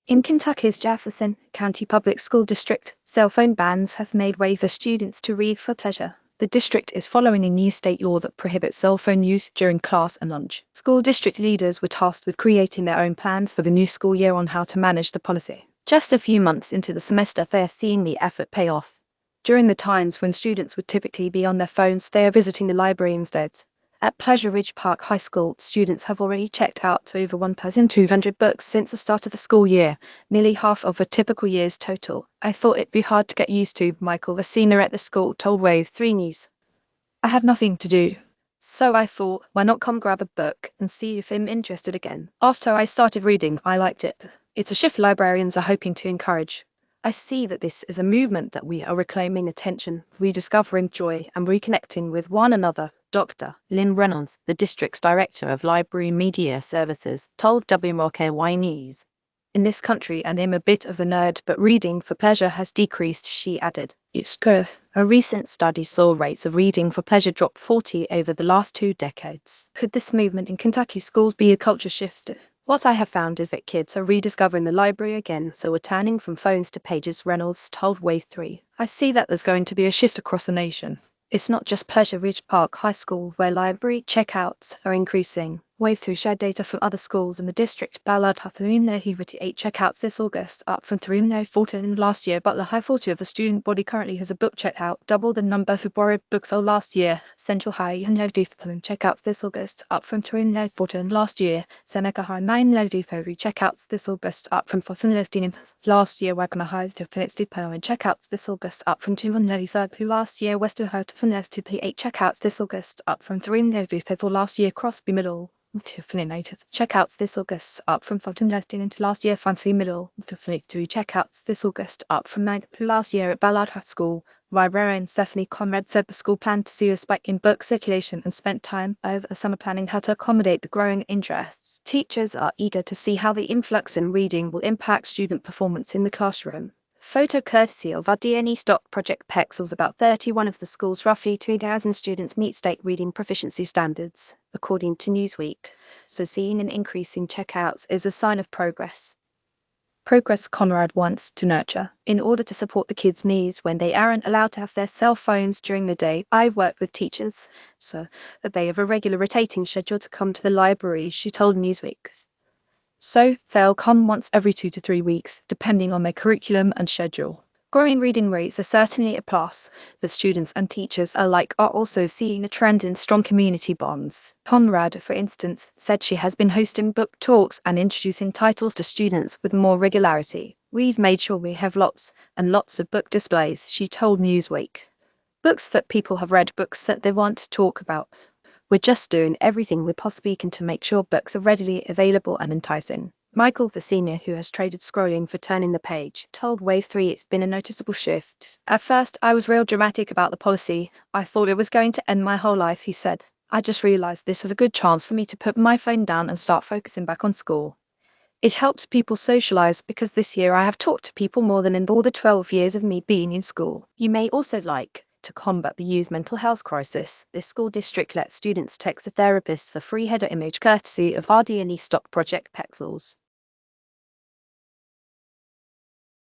In Kentucky's Jefferson County Public School District, cell phone bans have made way for students to read for pleasure. The district is following a new state law that prohibits cell phone use during class and lunch. School district leaders were tasked with creating their own plans for the new school year on how to manage the policy. Just a few months into the semester, they're seeing the effort pay off. During the times when students would typically be on their phones, they are visiting the library instead. At Pleasure Ridge Park High School, students have already checked out over 1,200 books since the start of the school year, nearly half of a typical year's total. I thought it'd be hard to get used to, Michael, the senior at the school, told Wave 3 News. I had nothing to do, so I thought, why not come grab a book and see if I'm interested again. After I started reading, I liked it. It's a shift librarians are hoping to encourage. I see that this is a movement that we are reclaiming attention, rediscovering joy, and reconnecting with one another. Dr. Lynn Reynolds, the district's director of library media services, told WMRKY News. In this country, and I'm a bit of a nerd, but reading for pleasure has decreased, she added. It's true. A recent study saw rates of reading for pleasure drop 40 over the last 2 decades. Could this movement in Kentucky schools be a culture shift? What I have found is that kids are rediscovering the library again, so we're turning from phones to pages, Reynolds told Wave 3. I see that there's going to be a shift across the nation. It's not just Pleasure Ridge Park High School where library checkouts are increasing. Wave 3 shared data from other schools in the district. Ballard had 388 checkouts this August, up from 314 last year. Butler High 40 of the student body currently has a book checkout, double the number who borrowed books all last year. Central High 3 checkouts this August, up from 314 last year. Seneca High 9 checkouts this August, up from 415 last year. Wagner High 8 checkouts this August, up from 233 last year. Western High 8 checkouts this August, up from 334 last year. Crosby Middle native checkouts this August, up from 14 into last year. Fancy Middle 3 checkouts this August, up from 9 last year. At Ballard High School, librarian Stephanie Conrad said the school planned to see a spike in book circulation and spent time over the summer planning how to accommodate the growing interests. Teachers are eager to see how the influx in reading will impact student performance in the classroom. Photo courtesy of our DNA Stock Project Pexels. About 31 of the school's roughly 2,000 students meet state reading proficiency standards, according to Newsweek. So seeing an increase in checkouts is a sign of progress. Progress Conrad wants to nurture. In order to support the kids' needs when they aren't allowed to have their cell phones during the day, I work with teachers so that they have a regular rotating schedule to come to the library, she told Newsweek. So, they'll come once every 2 to 3 weeks, depending on their curriculum and schedule. Growing reading rates are certainly a plus, but students and teachers alike are also seeing a trend in strong community bonds. Conrad, for instance, said she has been hosting book talks and introducing titles to students with more regularity. We've made sure we have lots and lots of book displays, she told Newsweek. Books that people have read, books that they want to talk about. We're just doing everything we possibly can to make sure books are readily available and enticing. Michael, the senior who has traded scrolling for turning the page, told Wave 3 it's been a noticeable shift. At first, I was real dramatic about the policy. I thought it was going to end my whole life, he said. I just realized this was a good chance for me to put my phone down and start focusing back on school. It helps people socialize because this year I have talked to people more than in all the 12 years of me being in school. You may also like to combat the youth mental health crisis. This school district lets students text a therapist for free header image courtesy of RD&E Stock Project Pexels.